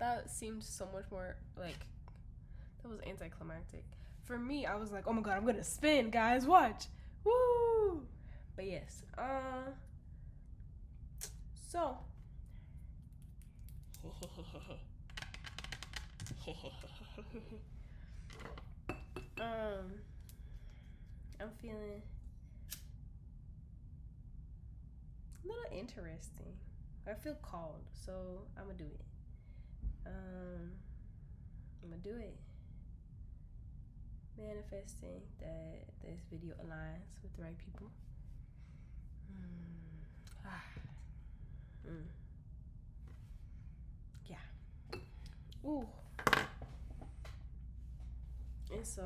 that seemed so much more like that was anticlimactic. For me, I was like, oh my god, I'm gonna spin, guys, watch. Woo! But yes, so I'm feeling a little interesting. I feel called, so I'm gonna do it. I'm gonna do it. Manifesting that this video aligns with the right people. Yeah. Ooh. And so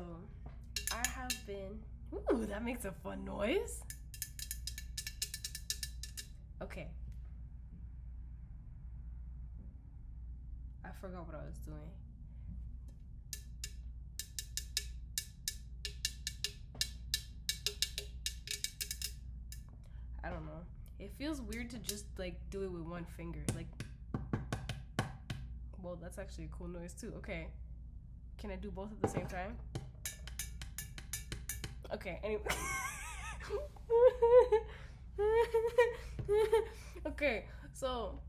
I have been. Ooh, that makes a fun noise. Okay. I forgot what I was doing. I don't know. It feels weird to just like do it with one finger. Like, well, that's actually a cool noise too. Okay. Can I do both at the same time? Okay, anyway. Okay, so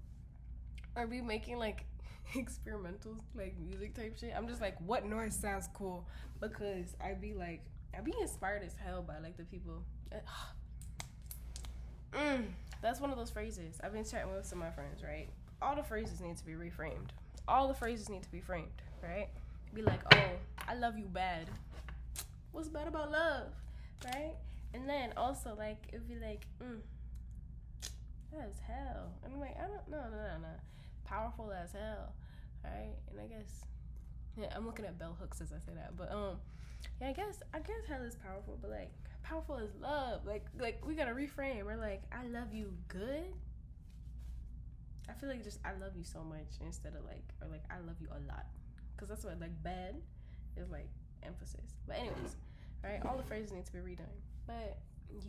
are we making like experimental like music type shit? I'm just like, what noise sounds cool? Because I be inspired as hell by like the people. That's one of those phrases. I've been chatting with some of my friends, right? All the phrases need to be reframed. All the phrases need to be framed, right? Be like, oh, I love you bad. What's bad about love, right? And then also like it'd be like, that is hell. And I'm like, I don't no. Powerful as hell. Right? And I guess yeah, I'm looking at bell hooks as I say that. But yeah, I guess hell is powerful, but like powerful is love. Like we gotta reframe. We're like, I love you good. I feel like just I love you so much instead of like or like I love you a lot. Cause that's what like bad is like emphasis. But anyways, right? All the phrases need to be redone. But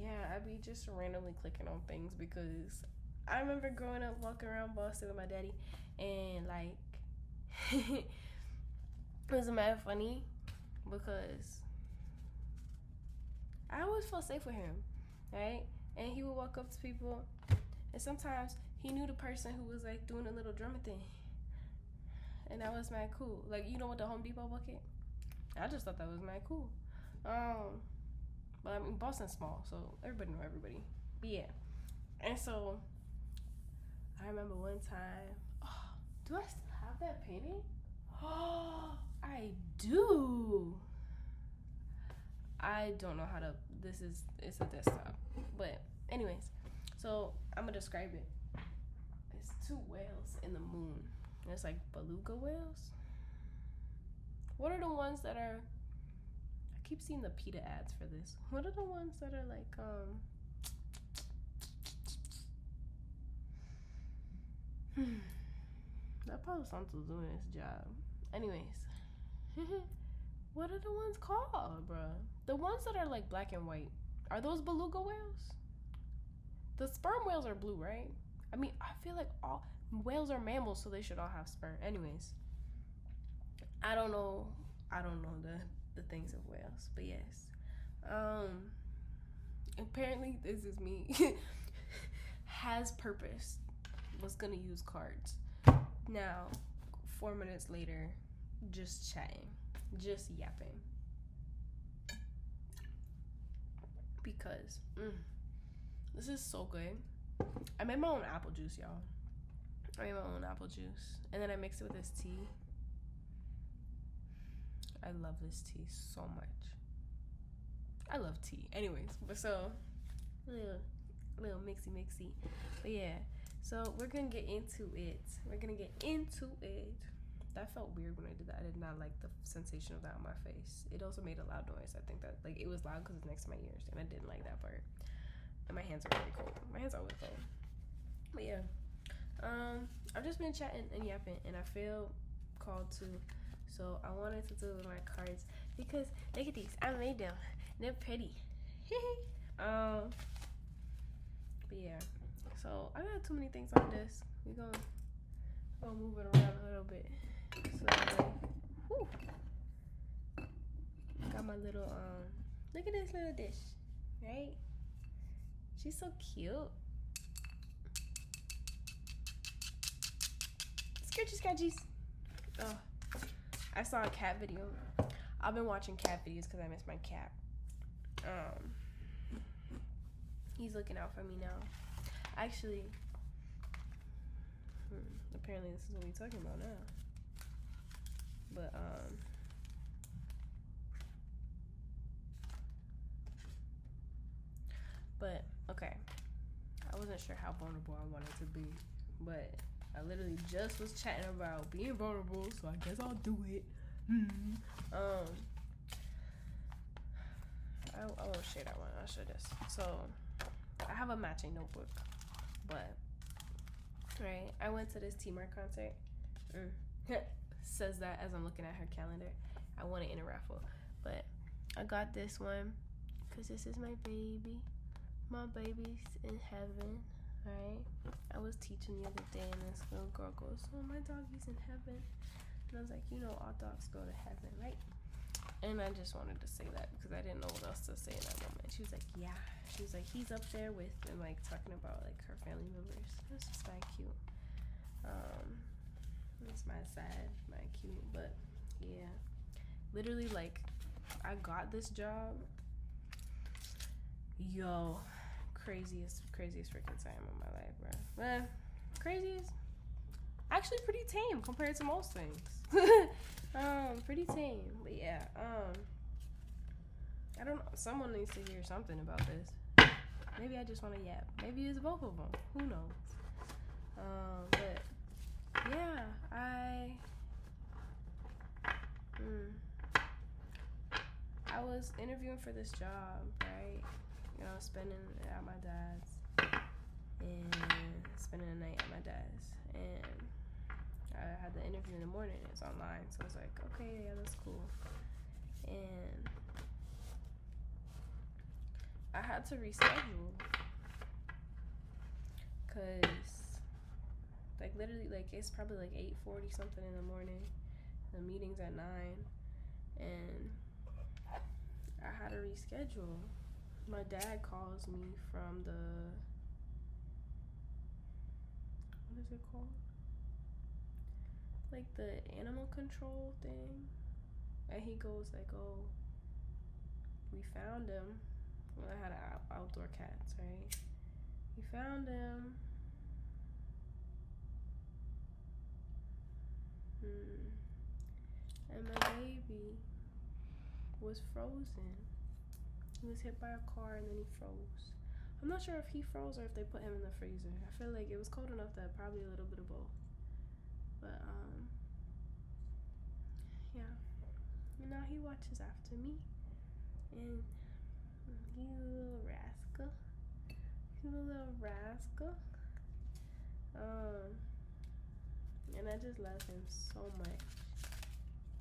yeah, I be just randomly clicking on things because I remember growing up walking around Boston with my daddy and like it was mad funny because I always felt safe with him, right? And he would walk up to people and sometimes he knew the person who was like doing a little drumming thing. And that was mad cool. Like, you know what, the Home Depot bucket? I just thought that was mad cool. But I mean, Boston's small, so everybody know everybody. But yeah. And so, I remember one time, do I still have that painting? Oh, I do. I don't know how to, it's a desktop. But anyways, so I'm gonna describe it. It's two whales in the moon. And it's like beluga whales. What are the ones that are, I keep seeing the PETA ads for this. What are the ones that are like, that Palo Santo's doing his job. Anyways, what are the ones called, bruh? The ones that are like black and white. Are those beluga whales? The sperm whales are blue, right? I mean, I feel like all whales are mammals, so they should all have sperm. Anyways, I don't know the things of whales, but yes. Apparently this is me. Has purpose. Was gonna use cards. Now, 4 minutes later, just chatting, just yapping. Because this is so good. I made my own apple juice, y'all. I made my own apple juice, and then I mixed it with this tea. I love this tea so much. I love tea. Anyways, but so little mixy. But yeah, so we're gonna get into it. That felt weird when I did that. I did not like the sensation of that on my face. It also made a loud noise. I think that like it was loud because it's next to my ears, and I didn't like that part. And my hands are really cold. My hands are always cold. But yeah, I've just been chatting and yapping, and I feel called to. So I wanted to do my cards because look at these. I made them. They're pretty. But yeah. So I got too many things on this. I'll move it around a little bit. So, whew. Got my little look at this little dish, right? She's so cute. Scratchy scratchies. Oh, I saw a cat video. I've been watching cat videos because I miss my cat. He's looking out for me now. Actually, apparently this is what we're talking about now. But okay, I wasn't sure how vulnerable I wanted to be, but I literally just was chatting about being vulnerable, so I guess I'll do it. I won't share that one. I'll share this. So I have a matching notebook, but right, I went to this T-Mar concert. Says that as I'm looking at her calendar. I won it in a raffle, but I got this one because this is my baby. My baby's in heaven, right? I was teaching the other day, and this little girl goes, "Oh, my doggy's in heaven," and I was like, "You know, all dogs go to heaven, right?" And I just wanted to say that because I didn't know what else to say in that moment. She was like, "Yeah." She was like, "He's up there with," and like talking about like her family members. It's just kind of cute. It's my sad, my cute, but yeah, literally like I got this job. Yo, craziest freaking time of my life, bro. Craziest. Actually, pretty tame compared to most things. Pretty tame, but yeah. I don't know. Someone needs to hear something about this. Maybe I just want to yap. Maybe it's both of them. Who knows? But yeah, I was interviewing for this job, right? You know, spending it at my dad's and spending the night at my dad's, and I had the interview in the morning. It's online, so it's like, okay, yeah, that's cool. And I had to reschedule because, like, literally, like, it's probably like 8:40 something in the morning. The meeting's at 9, and I had to reschedule. My dad calls me from the, what is it called? Like the animal control thing. And he goes like, "Oh, we found him." Well, I had outdoor cats, right? We found him. And my baby was frozen. He was hit by a car and then he froze. I'm not sure if he froze or if they put him in the freezer. I feel like it was cold enough that probably a little bit of both. But yeah. And now he watches after me. And he's a little rascal. He's a little rascal. And I just love him so much.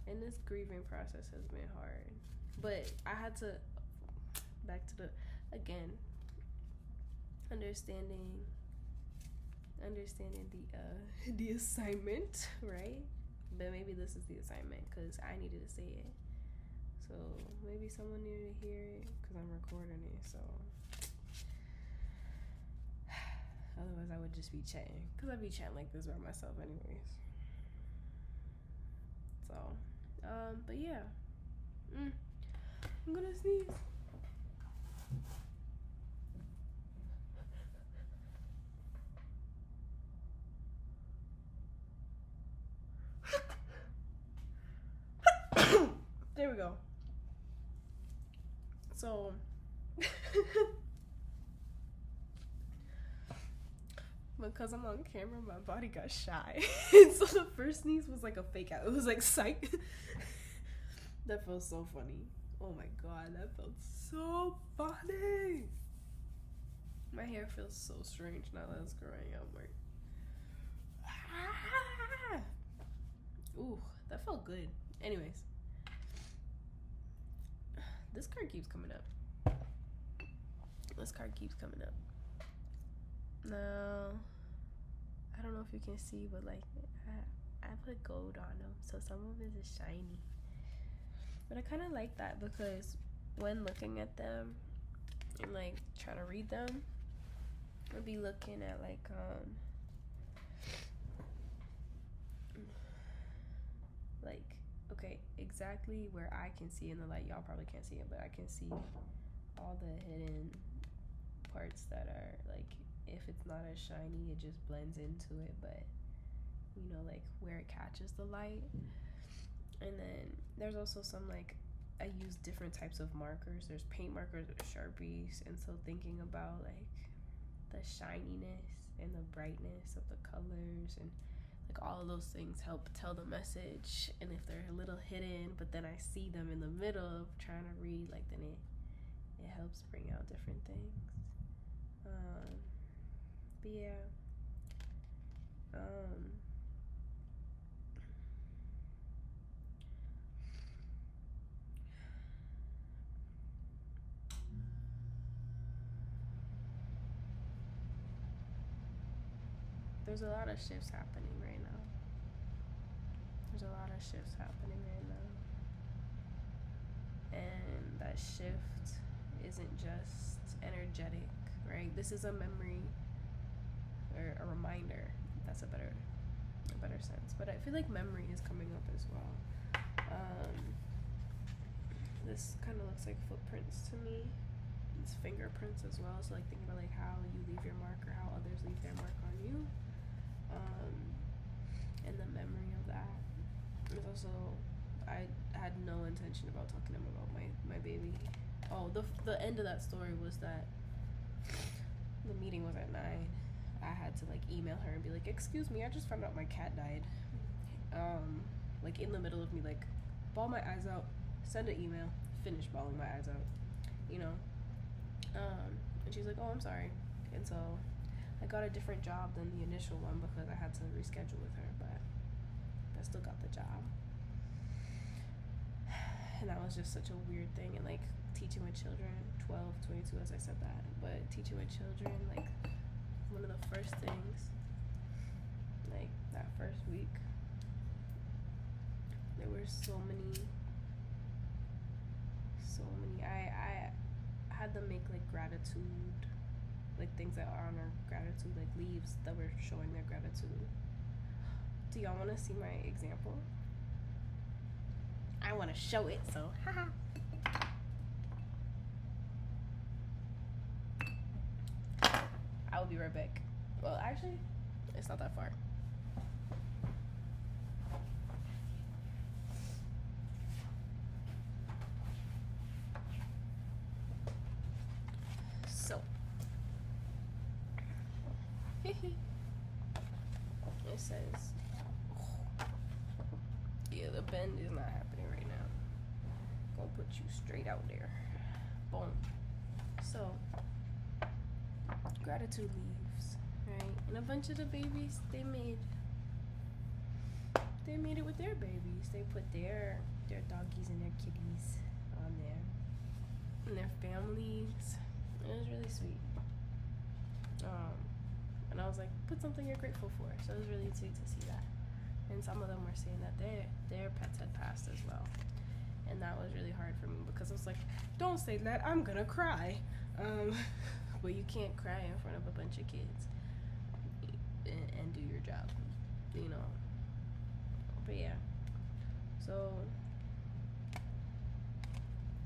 And this grieving process has been hard. But I had to, back to the, again, understanding the assignment, right? But maybe this is the assignment because I needed to say it. So maybe someone needed to hear it because I'm recording it. So otherwise I would just be chatting because I'd be chatting like this by myself anyways. So, but yeah. I'm gonna sneeze. There we go. So because I'm on camera, my body got shy. So the first sneeze was like a fake out. It was like psych. That felt so funny. Oh my god, that felt so funny. My hair feels so strange now that it's growing out more. Ooh, that felt good. Anyways, this card keeps coming up. Now, I don't know if you can see, but like I put gold on them, so some of it is shiny. But I kind of like that because when looking at them and like trying to read them, I'd be looking at like okay, exactly where I can see in the light. Y'all probably can't see it, but I can see all the hidden parts that are like, if it's not as shiny, it just blends into it, but you know, like where it catches the light. And then there's also some like, I use different types of markers. There's paint markers, there's Sharpies, and so thinking about like the shininess and the brightness of the colors and like all of those things help tell the message. And if they're a little hidden, but then I see them in the middle of trying to read, like then it helps bring out different things. But yeah, there's a lot of shifts happening right now. And that shift isn't just energetic, right? This is a memory or a reminder. That's a better sense. But I feel like memory is coming up as well. This kind of looks like footprints to me. It's fingerprints as well. So like thinking about like how you leave your mark or how others leave their mark on you. And the memory of that. There's also, I had no intention about talking to him about my baby. Oh, the end of that story was that the meeting was at 9. I had to like email her and be like, excuse me, I just found out my cat died. Like in the middle of me like bawl my eyes out, send an email, finish bawling my eyes out, you know. And she's like, oh, I'm sorry. And so I got a different job than the initial one because I had to reschedule with her, but I still got the job. And that was just such a weird thing. And like teaching with children, 12, 22 as I said that, but teaching with children, like one of the first things, like that first week, there were so many, I had them make like gratitude, like things that honor gratitude, like leaves that were showing their gratitude. Do y'all want to see my example? I want to show it, so haha. I will be right back. Well, actually, it's not that far. So, it says, yeah, the bend is not happening right now. Gonna put you straight out there. Boom. So, gratitude leaves, right? And a bunch of the babies, they made it with their babies. They put their doggies and their kitties on there, and their families. It was really sweet. And I was like, put something you're grateful for. So it was really sweet to see that. And some of them were saying that their pets had passed as well. And that was really hard for me because I was like, don't say that, I'm gonna cry. But you can't cry in front of a bunch of kids and do your job, you know. But yeah, so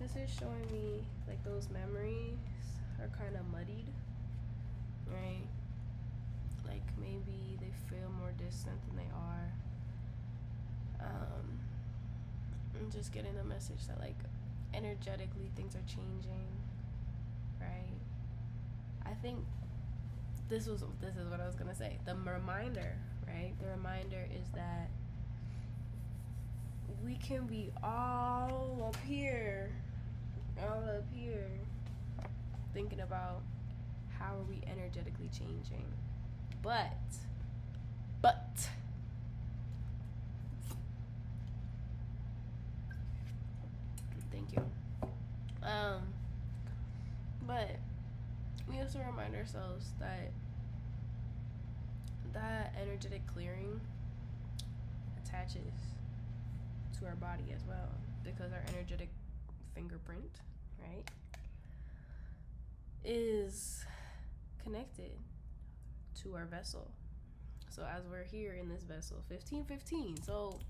this is showing me like those memories are kind of muddied, right? Like maybe they feel more distant than they are. I'm just getting the message that like energetically things are changing, right? I think this is what I was gonna say. The reminder, right? The reminder is that we can be all up here, thinking about how are we energetically changing. But thank you. But we have to remind ourselves that that energetic clearing attaches to our body as well, because our energetic fingerprint, right, is connected to our vessel. So as we're here in this vessel, 1515. So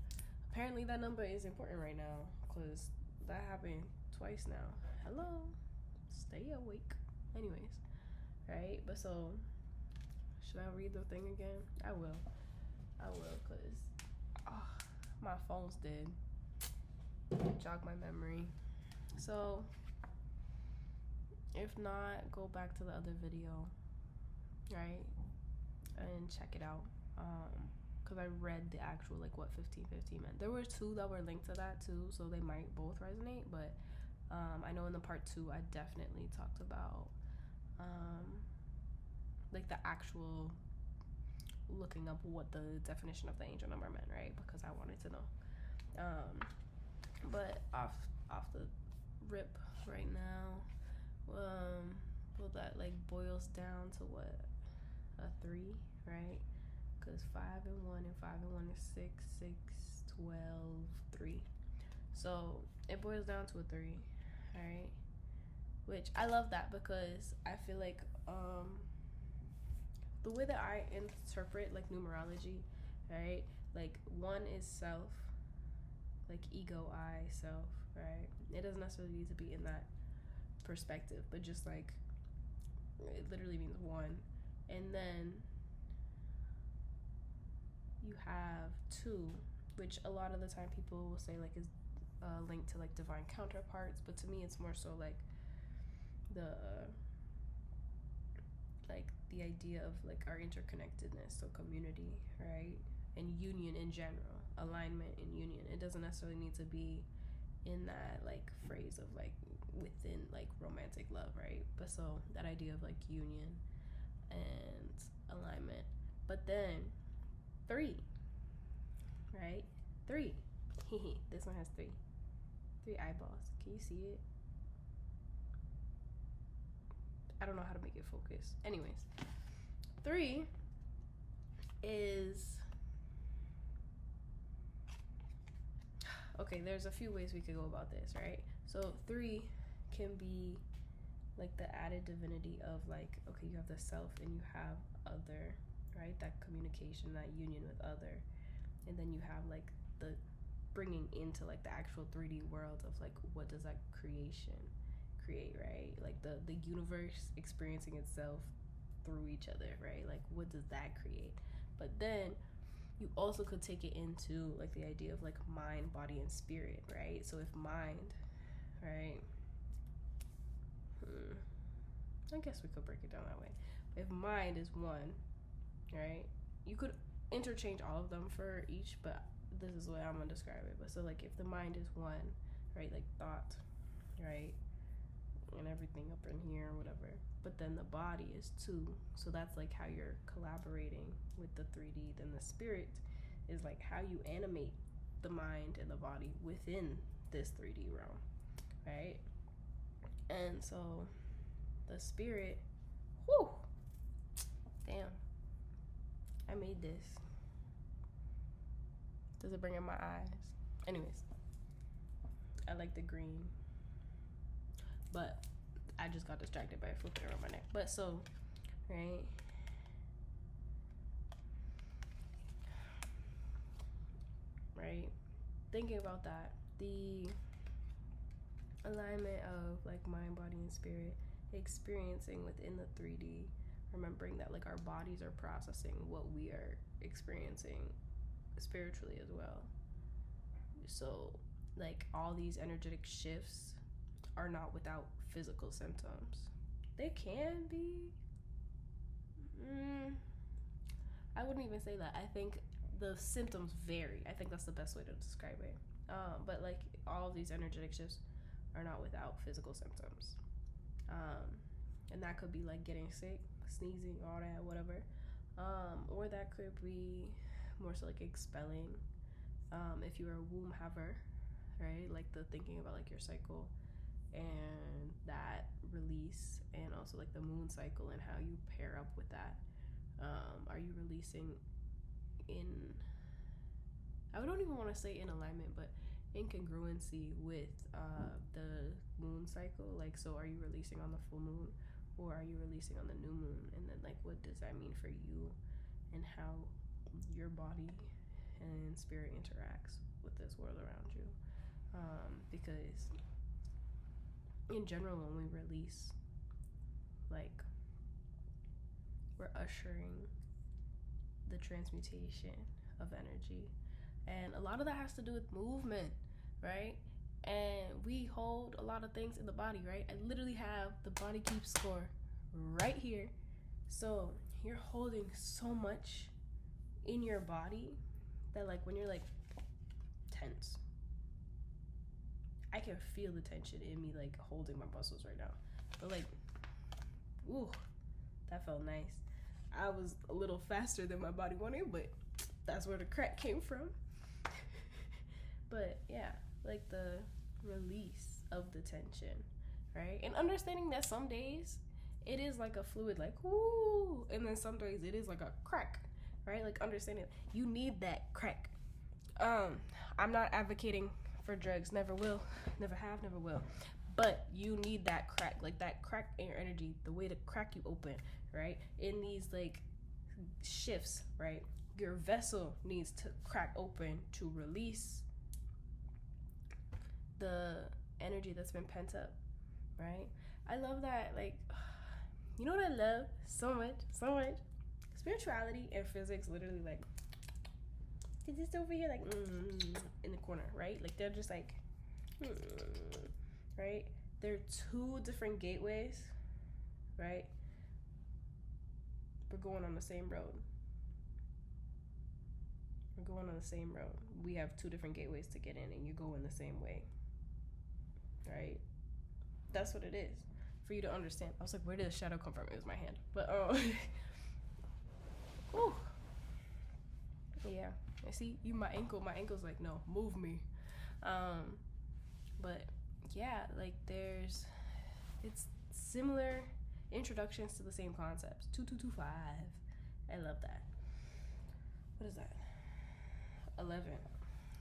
apparently that number is important right now, because that happened twice now. Hello, stay awake. Anyways, right? But so, should I read the thing again? I will, because my phone's dead. Jog my memory. So if not, go back to the other video, right, and check it out, because I read the actual, like, what 1515 meant. There were two that were linked to that too, so they might both resonate, but I know in the part 2 I definitely talked about like the actual looking up what the definition of the angel number meant, right, because I wanted to know. But off the rip right now, well, that like boils down to what, a 3, right? Because 5 and 1 and 5 and 1 is 6, 6, 12, 3. So it boils down to a 3, right? Which I love that, because I feel like the way that I interpret like numerology, right? Like 1 is self, like ego, I, self, right? It doesn't necessarily need to be in that perspective, but just like it literally means 1. And then you have 2, which a lot of the time people will say like is linked to like divine counterparts, but to me it's more so like the idea of like our interconnectedness, so community, right, and union in general, alignment and union. It doesn't necessarily need to be in that like phrase of like within like romantic love, right? But so that idea of like union and alignment. But then 3, right? 3. This one has 3 eyeballs. Can you see it? I don't know how to make it focus. Anyways, 3 is, okay, there's a few ways we could go about this, right? So 3 can be like the added divinity of like, okay, you have the self and you have other, right? That communication, that union with other. And then you have like the bringing into like the actual 3D world of like, what does that creation create, right? Like the universe experiencing itself through each other, right? Like what does that create? But then you also could take it into like the idea of like mind, body, and spirit, right? So if mind, right, I guess we could break it down that way. If mind is 1, right, you could interchange all of them for each, but this is the way I'm gonna describe it. But so like if the mind is 1, right, like thought, right, and everything up in here or whatever, but then the body is 2, so that's like how you're collaborating with the 3D. Then the spirit is like how you animate the mind and the body within this 3D realm, right? And so the spirit, whew, damn, I made this. Does it bring in my eyes? Anyways, I like the green, but I just got distracted by flipping around my neck. But so, right, thinking about that, the alignment of like mind, body, and spirit, experiencing within the 3D, remembering that like our bodies are processing what we are experiencing spiritually as well. So like all these energetic shifts are not without physical symptoms. They can be. I wouldn't even say that. I think the symptoms vary. I think that's the best way to describe it. But like all of these energetic shifts are not without physical symptoms. And that could be like getting sick, sneezing, all that, whatever. Or that could be more so like expelling. If you're a womb haver, right? Like the thinking about like your cycle and that release, and also like the moon cycle and how you pair up with that. Are you releasing in, I don't even want to say in alignment, but in congruency with the moon cycle? Like, so are you releasing on the full moon, or are you releasing on the new moon? And then, like, what does that mean for you and how your body and spirit interacts with this world around you? Because in general, when we release, like, we're ushering the transmutation of energy, and a lot of that has to do with movement, right? And we hold a lot of things in the body, right? I literally have the body keep score right here. So you're holding so much in your body that, like, when you're like tense, I can feel the tension in me, like holding my muscles right now. But like, ooh, that felt nice. I was a little faster than my body wanted, but that's where the crack came from. But yeah, like the release of the tension, right? And understanding that some days it is like a fluid, like woo, and then some days it is like a crack, right? Like understanding you need that crack. I'm not advocating for drugs, never will, never have, never will. But you need that crack, like that crack in your energy, the way to crack you open, right? In these like shifts, right? Your vessel needs to crack open to release the energy that's been pent up, right? I love that, like, you know what I love so much, so much? Spirituality and physics literally like, is this over here, like, in the corner, right? Like, they're just like, right? They're two different gateways, right? We're going on the same road. We're going on the same road. We have two different gateways to get in, and you go in the same way, right? That's what it is. For you to understand. I was like, where did the shadow come from? It was my hand. But, oh, yeah. I see you, my ankle's like, no, move me. But yeah, like it's similar introductions to the same concepts. 2225. I love that. What is that? 11.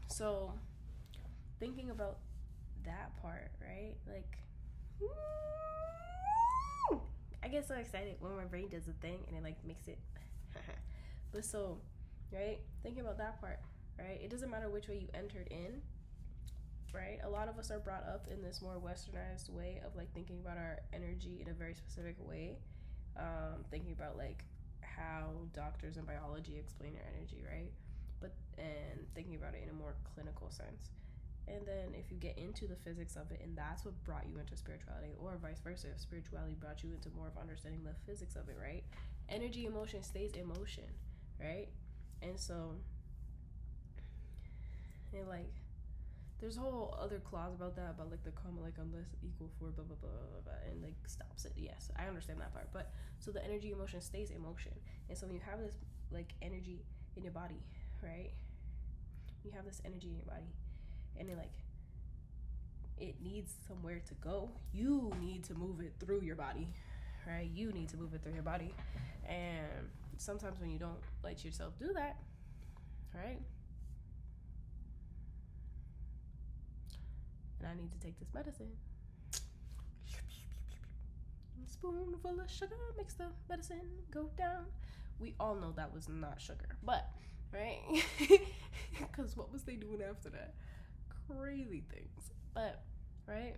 So thinking about that part, right? Like, I get so excited when my brain does a thing and it like makes it. But so, right? Thinking about that part, right? It doesn't matter which way you entered in, right? A lot of us are brought up in this more westernized way of like thinking about our energy in a very specific way. Thinking about like how doctors and biology explain your energy, right? And thinking about it in a more clinical sense. And then if you get into the physics of it, and that's what brought you into spirituality, or vice versa, if spirituality brought you into more of understanding the physics of it, right? Energy in motion stays in motion, right? And so, and like, there's a whole other clause about that, about like the comma, like unless equal for blah blah blah blah blah, and like stops it. Yes, I understand that part. But so the energy in motion stays in motion, and so when you have this like energy in your body, right? You have this energy in your body, and it needs somewhere to go. You need to move it through your body, right? You need to move it through your body. And sometimes when you don't let yourself do that, right? And I need to take this medicine. A spoonful of sugar makes the medicine go down. We all know that was not sugar, but right? Because what was they doing after that? Crazy things. But right,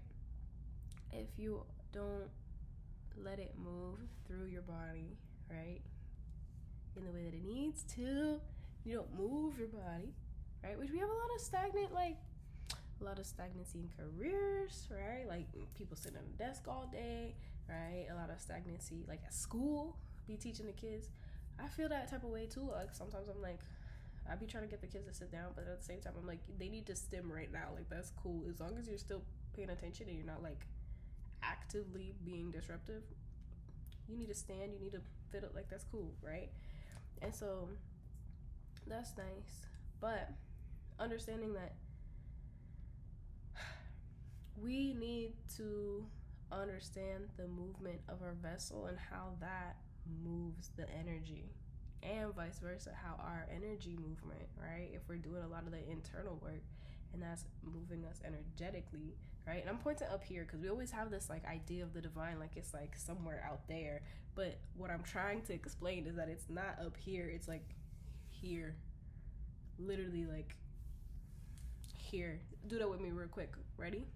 if you don't let it move through your body, right, in the way that it needs to, you don't move your body, right? Which we have a lot of stagnancy in careers, right? Like people sitting at a desk all day, right? A lot of stagnancy like at school, be teaching the kids. I feel that type of way too. Like sometimes I'm like, I be trying to get the kids to sit down, but at the same time I'm like, they need to stim right now. Like that's cool as long as you're still paying attention and you're not like actively being disruptive. You need to stand, you need to fit up, like that's cool, right? And so that's nice, but understanding that we need to understand the movement of our vessel and how that moves the energy, and vice versa, how our energy movement, right? If we're doing a lot of the internal work and that's moving us energetically, right? And I'm pointing up here because we always have this like idea of the divine like it's like somewhere out there, but what I'm trying to explain is that it's not up here, it's like here, literally like here. Do that with me real quick. Ready?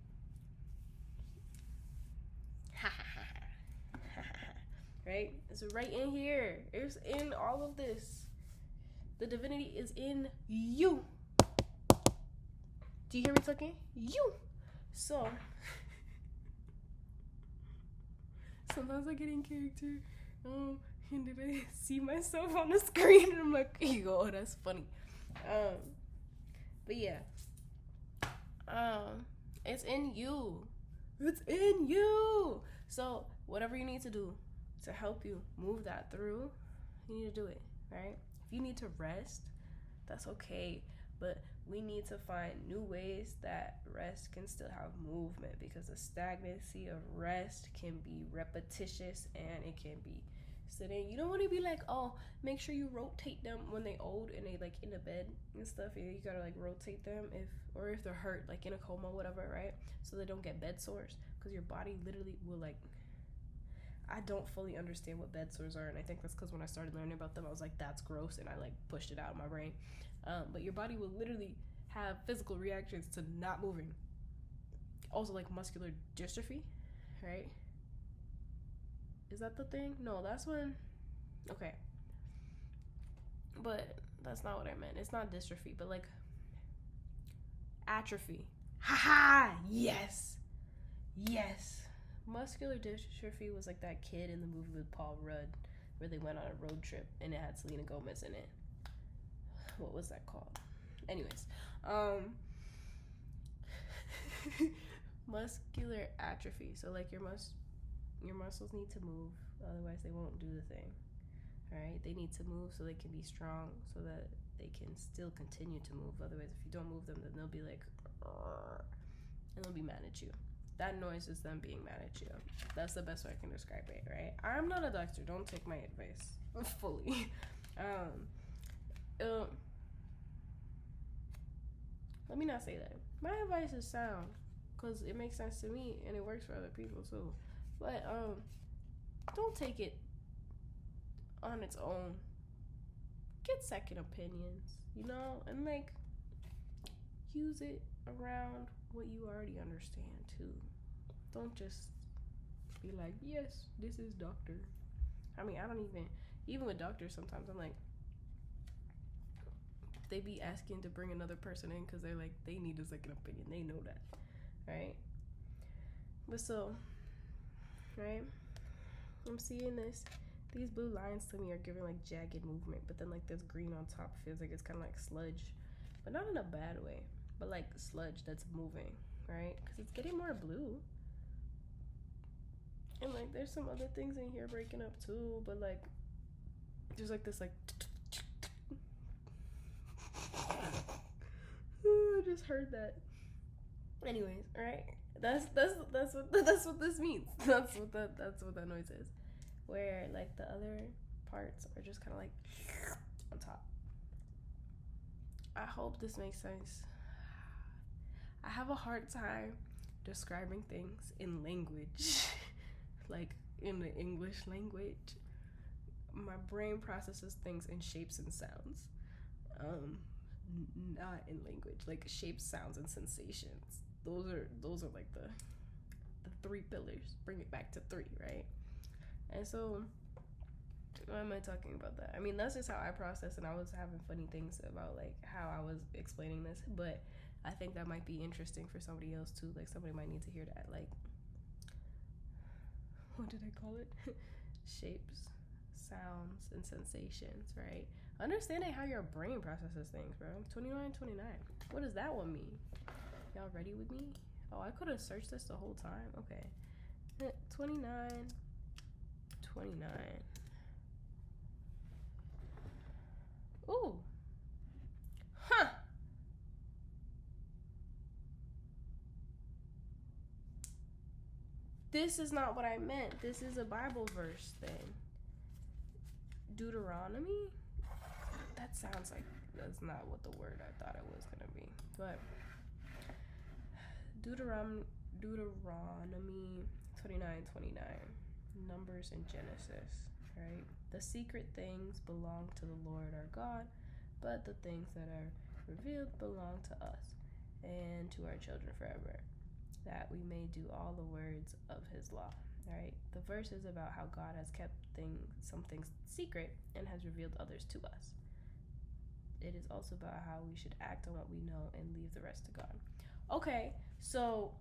Right? It's right in here. It's in all of this. The divinity is in you. Do you hear me talking? You. So sometimes I get in character. And then I see myself on the screen and I'm like, yo, oh, that's funny. But yeah. It's in you. It's in you. So whatever you need to do to help you move that through, you need to do it, right? If you need to rest, that's okay. But we need to find new ways that rest can still have movement, because the stagnancy of rest can be repetitious and it can be sitting. You don't want to be like, oh, make sure you rotate them when they old and they like in the bed and stuff. Yeah, you gotta like rotate them if they're hurt, like in a coma, whatever, right? So they don't get bed sores, because your body literally will like. I don't fully understand what bed sores are, and I think that's because when I started learning about them, I was like, that's gross, and I like pushed it out of my brain. But your body will literally have physical reactions to not moving. Also, like muscular dystrophy, right? Is that the thing? No, that's when. Okay. But that's not what I meant. It's not dystrophy, but like atrophy. Haha! Yes! Yes! Muscular dystrophy was like that kid in the movie with Paul Rudd where they went on a road trip and it had Selena Gomez in it. What was that called? Anyways, muscular atrophy. So like your muscles need to move, otherwise they won't do the thing. All right, they need to move so they can be strong, so that they can still continue to move. Otherwise, if you don't move them, then they'll be like, and they'll be mad at you. That noise is them being mad at you. That's the best way I can describe it, right? I'm not a doctor. Don't take my advice fully. Let me not say that. My advice is sound, because it makes sense to me and it works for other people too. But don't take it on its own. Get second opinions, you know, and like use it around what you already understand too. Don't just be like, yes, this is doctor. I mean, I don't even with doctors sometimes I'm like, they be asking to bring another person in because they're like, they need a second opinion. They know that, right? But so, right, I'm seeing this. These blue lines to me are giving like jagged movement, but then like this green on top feels like it's kind of like sludge, but not in a bad way, but like sludge that's moving, right? Because it's getting more blue. And like there's some other things in here breaking up too, but like there's like this like I just heard that. Anyways, right? That's what this means. That's what that noise is. Where like the other parts are just kind of like on top. I hope this makes sense. I have a hard time describing things in language, like in the English language. My brain processes things in shapes and sounds, not in language. Like shapes, sounds, and sensations. Those are like the three pillars. Bring it back to three, right? And so, why am I talking about that? I mean, that's just how I process, and I was having funny things about like how I was explaining this, but I think that might be interesting for somebody else too. Like somebody might need to hear that. Like, what did I call it? Shapes, sounds, and sensations, right? Understanding how your brain processes things, bro. 29. What does that one mean? Y'all ready with me? Oh, I could have searched this the whole time. Okay. 29. Ooh. Huh. This is not what I meant. This is a Bible verse thing. Deuteronomy? that sounds like that's not what the word I thought it was gonna be. But Deuteronomy 29:29, Numbers and Genesis, right? The secret things belong to the Lord our God, but the things that are revealed belong to us and to our children forever, that we may do all the words of his law. Right? The verse is about how God has kept some things secret and has revealed others to us. It is also about how we should act on what we know and leave the rest to God. Okay, so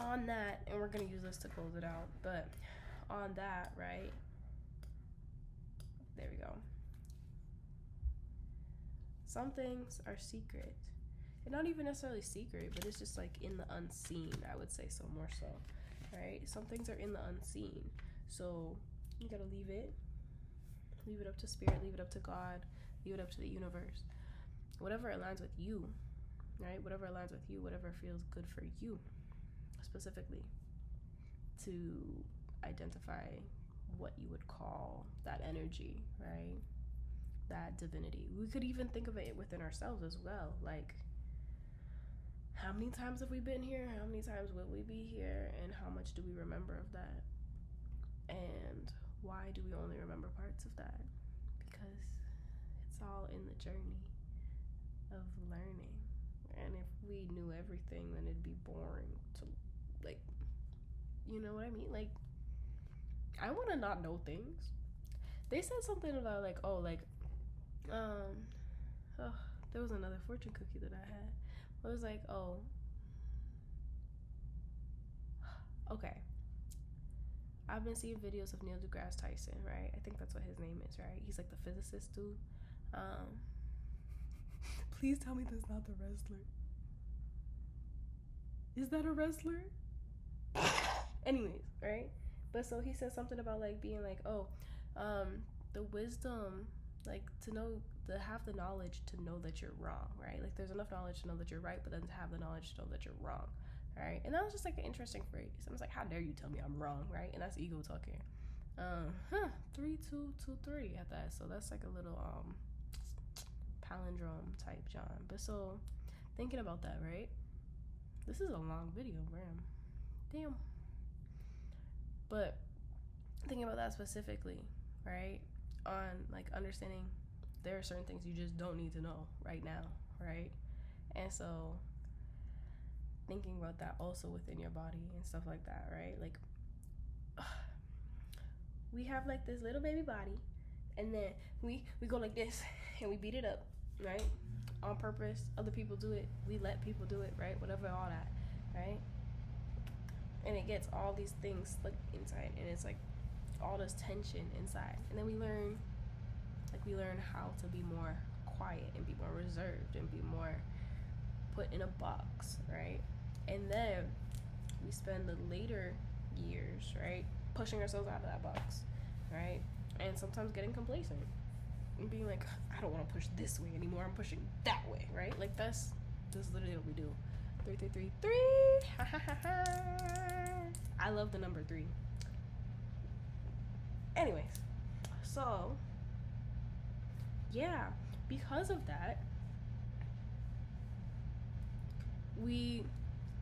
on that, and we're gonna use this to close it out, but on that, right? There we go. Some things are secret. And not even necessarily secret, but it's just like in the unseen, I would say so, more so. Right? Some things are in the unseen. So you gotta leave it up to spirit, leave it up to God, leave it up to the universe. Whatever aligns with you, right? Whatever aligns with you, whatever feels good for you, specifically, to identify what you would call that energy, right? That divinity. We could even think of it within ourselves as well. Like, how many times have we been here? How many times will we be here? And how much do we remember of that? And why do we only remember parts of that? Because it's all in the journey of learning. And if we knew everything, then it'd be boring to, like, you know what I mean? Like, I want to not know things. They said something about, like, there was another fortune cookie that I had. It was like, okay. I've been seeing videos of Neil deGrasse Tyson, right? I think that's what his name is, right? He's like the physicist dude. Please tell me that's not the wrestler. Is that a wrestler? Anyways, right? But so he said something about like being like, the wisdom, like to have the knowledge to know that you're wrong, right? Like there's enough knowledge to know that you're right, but then to have the knowledge to know that you're wrong, right? And that was just like an interesting phrase. I was like, how dare you tell me I'm wrong, right? And that's ego talking. 3 2 2 3 at that. So that's like a little palindrome type John. But so thinking about that, right? This is a long video, Bram. Damn. But thinking about that specifically, right? On like understanding there are certain things you just don't need to know right now, right? And so thinking about that also within your body and stuff like that, right? Like we have like this little baby body, and then we go like this and we beat it up, right? On purpose. Other people do it, we let people do it, right? Whatever, all that, right? And it gets all these things like inside, and it's like all this tension inside. And then we learn how to be more quiet and be more reserved and be more put in a box, right? And then we spend the later years, right, pushing ourselves out of that box, right? And sometimes getting complacent and being like, I don't want to push this way anymore, I'm pushing that way, right? Like that's literally what we do. 3 3 3 3. I love the number 3. Anyways, so yeah, because of that, we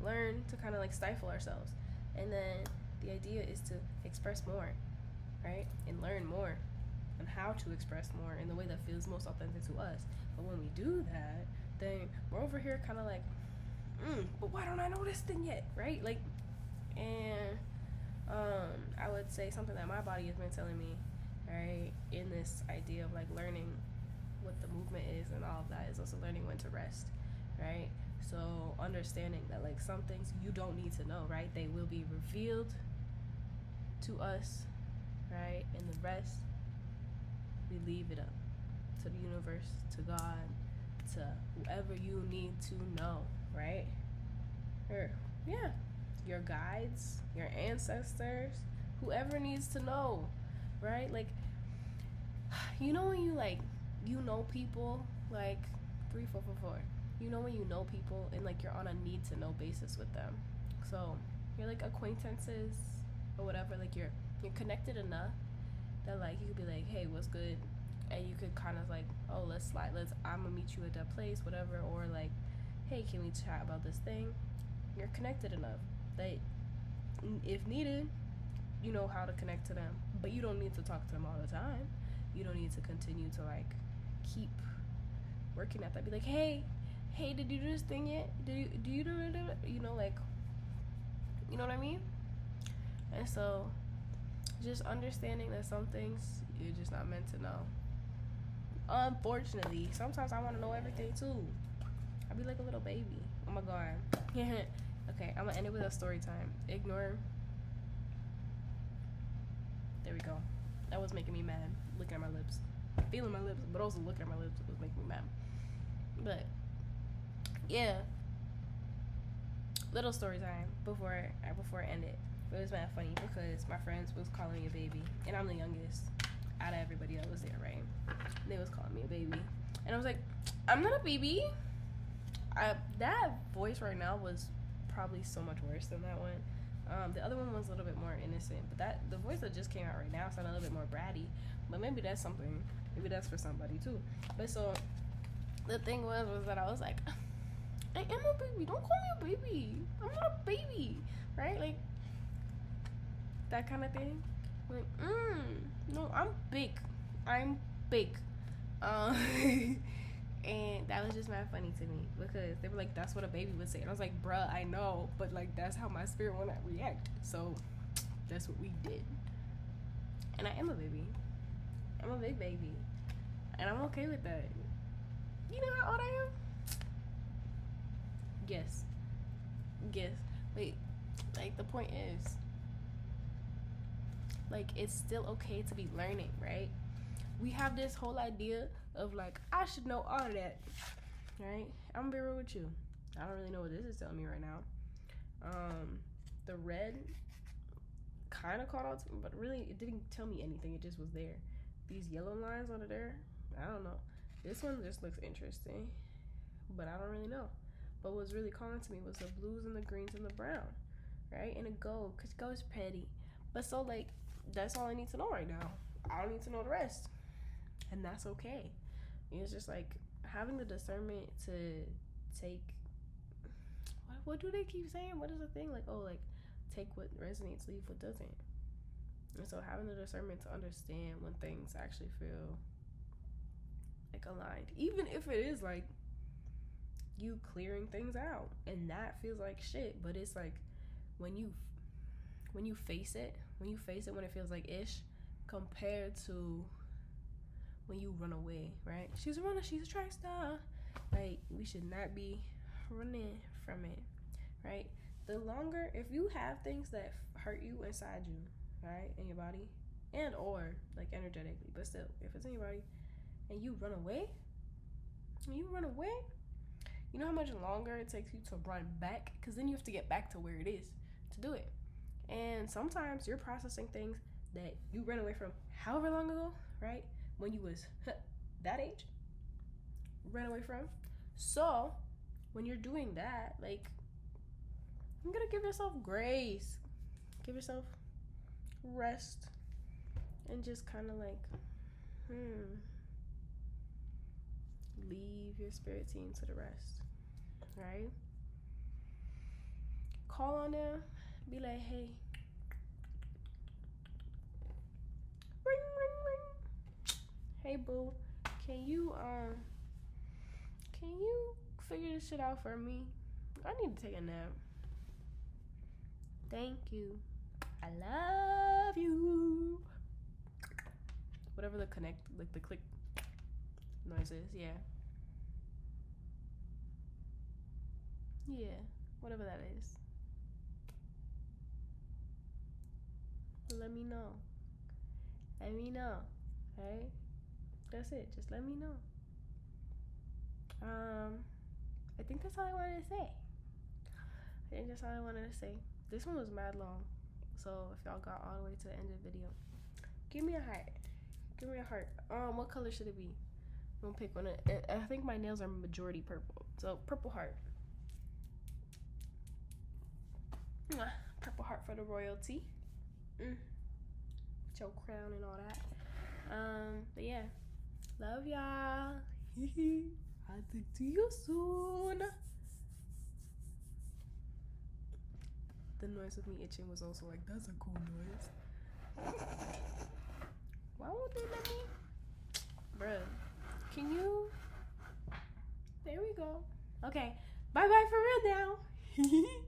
learn to kind of like stifle ourselves, and then the idea is to express more, right? And learn more on how to express more in the way that feels most authentic to us. But when we do that, then we're over here kind of like, but why don't I know this thing yet, right? Like, and I would say something that my body has been telling me, right, in this idea of like learning what the movement is and all of that, is also learning when to rest, right? So understanding that like some things you don't need to know, right? They will be revealed to us, right? And the rest, we leave it up to the universe, to God, to whoever you need to know, right? Or yeah, your guides, your ancestors, whoever needs to know, right? Like, you know when you like, you know people, like 3 4 4 4. You know when you know people and like you're on a need to know basis with them. So you're like acquaintances or whatever, like you're connected enough that like you could be like, hey, what's good? and you could kind of like, oh, let's slide, I'm gonna meet you at that place, whatever, or like, hey, can we chat about this thing? You're connected enough that if needed, you know how to connect to them, but you don't need to talk to them all the time. You don't need to continue to like keep working at that. Be like, hey, did you do this thing yet? Do you do it? You know, like, you know what I mean? And so, just understanding that some things you're just not meant to know. Unfortunately, sometimes I want to know everything too. I be like a little baby. Oh my god. Okay, I'm gonna end it with a story time. Ignore. There we go. That was making me mad. Looking at my lips, feeling my lips, but also looking at my lips was making me mad. But yeah, little story time before I end it. It was mad funny because my friends was calling me a baby, and I'm the youngest out of everybody that was there, right? And they was calling me a baby, and I was like, I'm not a baby. That voice right now was probably so much worse than that one. The other one was a little bit more innocent, but the voice that just came out right now sounded a little bit more bratty. But maybe that's something. Maybe that's for somebody too. But so the thing was that I was like, I am a baby. Don't call me a baby. I'm not a baby, right? Like that kind of thing. Like, no, I'm big. I'm big. And that was just mad funny to me because they were like, that's what a baby would say. And I was like, bruh, I know, but like that's how my spirit want to react. So that's what we did. And I am a baby. I'm a big baby. And I'm okay with that. You know how old I am? Yes. Wait, like the point is, like it's still okay to be learning, right? We have this whole idea of like, I should know all of that, right? I'm gonna be real with you. I don't really know what this is telling me right now. The red kind of caught out to me, but really it didn't tell me anything. It just was there. These yellow lines under there, I don't know. This one just looks interesting, but I don't really know. But what's really calling to me was the blues and the greens and the brown, right? And the gold, because gold's petty. But so like, that's all I need to know right now. I don't need to know the rest. And that's okay. It's just like having the discernment to take, what do they keep saying? What is the thing? Like, oh, like take what resonates, leave what doesn't. And so having the discernment to understand when things actually feel like aligned, even if it is like you clearing things out and that feels like shit, but it's like when you face it when it feels like ish, compared to when you run away, right? She's a track star. Like, we should not be running from it, right? The longer, if you have things that hurt you inside you, right, in your body, and or like energetically, but still, if it's in your body, and you run away, you know how much longer it takes you to run back? Because then you have to get back to where it is to do it. And sometimes you're processing things that you ran away from however long ago, right? When you was that age, ran away from. So when you're doing that, like, you gotta give yourself grace, give yourself rest, and just kind of like, leave your spirit team to the rest, right? Call on them, be like, hey, ring, ring, ring. Hey, boo, can you figure this shit out for me? I need to take a nap. Thank you. I love you. Whatever the connect, like the click noises, yeah. Yeah, whatever that is. Let me know. Right? That's it. Just let me know. I think that's all I wanted to say. This one was mad long. So if y'all got all the way to the end of the video, give me a heart. What color should it be? I'm gonna pick one. I think my nails are majority purple. So purple heart. Purple heart for the royalty. With your crown and all that. But yeah, Love y'all. I'll talk to you soon. The noise of me itching was also like, that's a cool noise. Why won't they let me? Bruh, can you? There we go. Okay, bye bye for real now.